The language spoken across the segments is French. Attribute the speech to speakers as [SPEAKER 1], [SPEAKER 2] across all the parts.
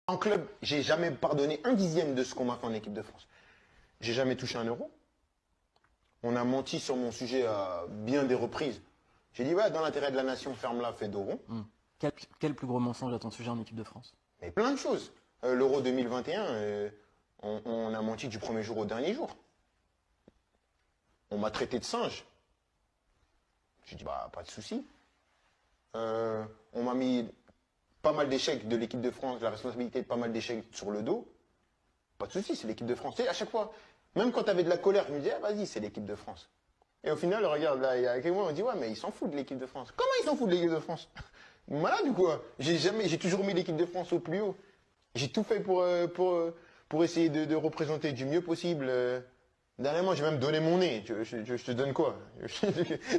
[SPEAKER 1] En club, j'ai jamais pardonné un dixième de ce qu'on m'a fait en équipe de France. J'ai jamais touché un euro. On a menti sur mon sujet à bien des reprises. J'ai dit, ouais, dans l'intérêt de la nation, ferme-la, fais dos rond.
[SPEAKER 2] Quel plus gros mensonge à ton sujet en équipe de France?
[SPEAKER 1] Mais plein de choses. L'Euro 2021, on a menti du premier jour au dernier jour. On m'a traité de singe. J'ai dit, bah, pas de souci. On m'a mis pas mal d'échecs de l'équipe de France, la responsabilité de pas mal d'échecs sur le dos. Pas de souci, c'est l'équipe de France. Et à chaque fois, même quand tu avais de la colère, je me disais, ah, vas-y, c'est l'équipe de France. Et au final, regarde, là, il y a quelques mois, on dit, ouais, mais ils s'en foutent de l'équipe de France. Comment ils s'en foutent de l'équipe de France? Malade ou quoi? J'ai toujours mis l'équipe de France au plus haut. J'ai tout fait pour essayer de représenter du mieux possible. Dernièrement, j'ai même donné mon nez. Je te donne quoi?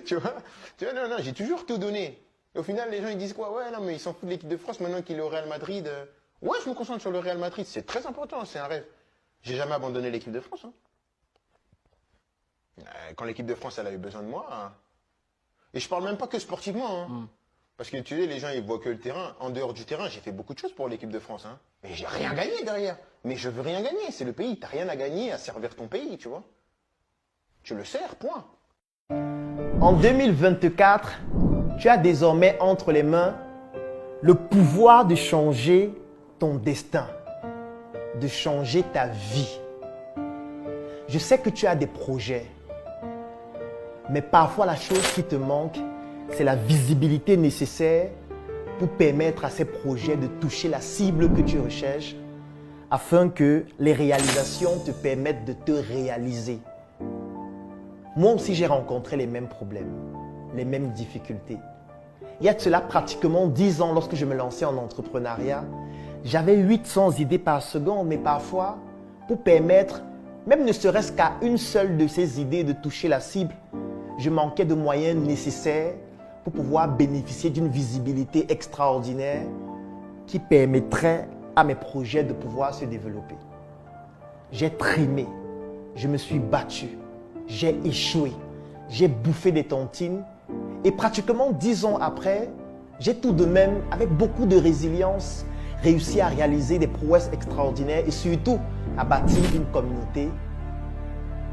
[SPEAKER 1] Tu vois? Non, j'ai toujours tout donné. Et au final, les gens, ils disent quoi? Ouais, non, mais ils s'en foutent de l'équipe de France maintenant qu'il est au Real Madrid. Ouais, je me concentre sur le Real Madrid. C'est très important, c'est un rêve. J'ai jamais abandonné l'équipe de France. Hein. Quand l'équipe de France, elle a eu besoin de moi. Hein. Et je parle même pas que sportivement. Hein. Parce que tu sais, les gens, ils voient que le terrain. En dehors du terrain, j'ai fait beaucoup de choses pour l'équipe de France. Hein. Mais j'ai rien gagné derrière. Mais je veux rien gagner. C'est le pays. T'as rien à gagner à servir ton pays, tu vois. Tu le sers, point.
[SPEAKER 3] En 2024, tu as désormais entre les mains le pouvoir de changer ton destin, de changer ta vie. Je sais que tu as des projets, mais parfois la chose qui te manque, c'est la visibilité nécessaire pour permettre à ces projets de toucher la cible que tu recherches afin que les réalisations te permettent de te réaliser. Moi aussi, j'ai rencontré les mêmes problèmes, les mêmes difficultés. Il y a de cela pratiquement 10 ans, lorsque je me lançais en entrepreneuriat, j'avais 800 idées par seconde, mais parfois, pour permettre, même ne serait-ce qu'à une seule de ces idées de toucher la cible, je manquais de moyens nécessaires pour pouvoir bénéficier d'une visibilité extraordinaire qui permettrait à mes projets de pouvoir se développer. J'ai trimé, je me suis battu, j'ai échoué, j'ai bouffé des tontines et pratiquement 10 ans après, j'ai tout de même, avec beaucoup de résilience, réussi à réaliser des prouesses extraordinaires et surtout à bâtir une communauté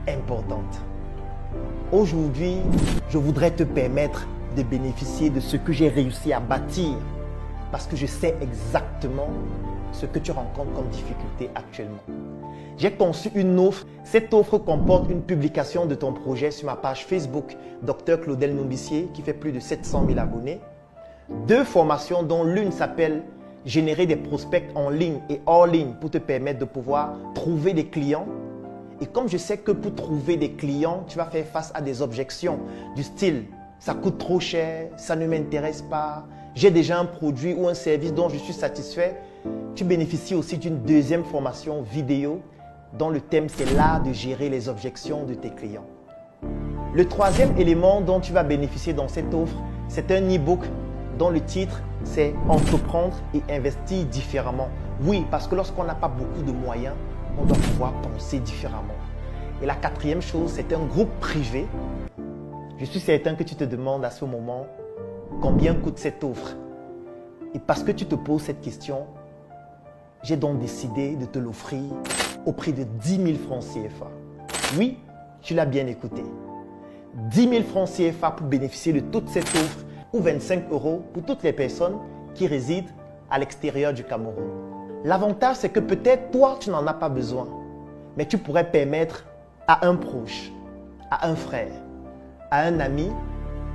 [SPEAKER 3] importante. Aujourd'hui, je voudrais te permettre de bénéficier de ce que j'ai réussi à bâtir parce que je sais exactement ce que tu rencontres comme difficulté actuellement. J'ai conçu une offre. Cette offre comporte une publication de ton projet sur ma page Facebook Dr Claudel Nombissier qui fait plus de 700 000 abonnés. 2 formations dont l'une s'appelle Générer des prospects en ligne et hors ligne pour te permettre de pouvoir trouver des clients. Et comme je sais que pour trouver des clients, tu vas faire face à des objections du style « ça coûte trop cher, ça ne m'intéresse pas, j'ai déjà un produit ou un service dont je suis satisfait », tu bénéficies aussi d'une 2e formation vidéo dont le thème c'est l'art de gérer les objections de tes clients. Le 3e élément dont tu vas bénéficier dans cette offre, c'est un e-book dont le titre c'est « Entreprendre et investir différemment ». Oui, parce que lorsqu'on n'a pas beaucoup de moyens, on doit pouvoir penser différemment. Et la 4e chose, c'est un groupe privé. Je suis certain que tu te demandes à ce moment combien coûte cette offre. Et parce que tu te poses cette question, j'ai donc décidé de te l'offrir au prix de 10 000 francs CFA. Oui, tu l'as bien écouté. 10 000 francs CFA pour bénéficier de toute cette offre ou 25 € pour toutes les personnes qui résident à l'extérieur du Cameroun. L'avantage, c'est que peut-être toi, tu n'en as pas besoin, mais tu pourrais permettre à un proche, à un frère, à un ami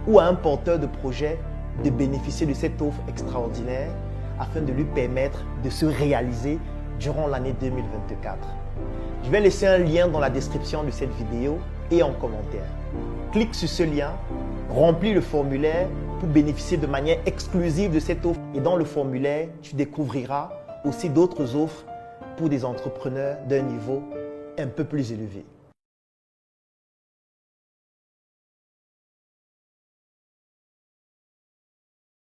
[SPEAKER 3] ou à un porteur de projet de bénéficier de cette offre extraordinaire afin de lui permettre de se réaliser durant l'année 2024. Je vais laisser un lien dans la description de cette vidéo et en commentaire. Clique sur ce lien, remplis le formulaire pour bénéficier de manière exclusive de cette offre. Et dans le formulaire, tu découvriras aussi d'autres offres pour des entrepreneurs d'un niveau un peu plus élevé.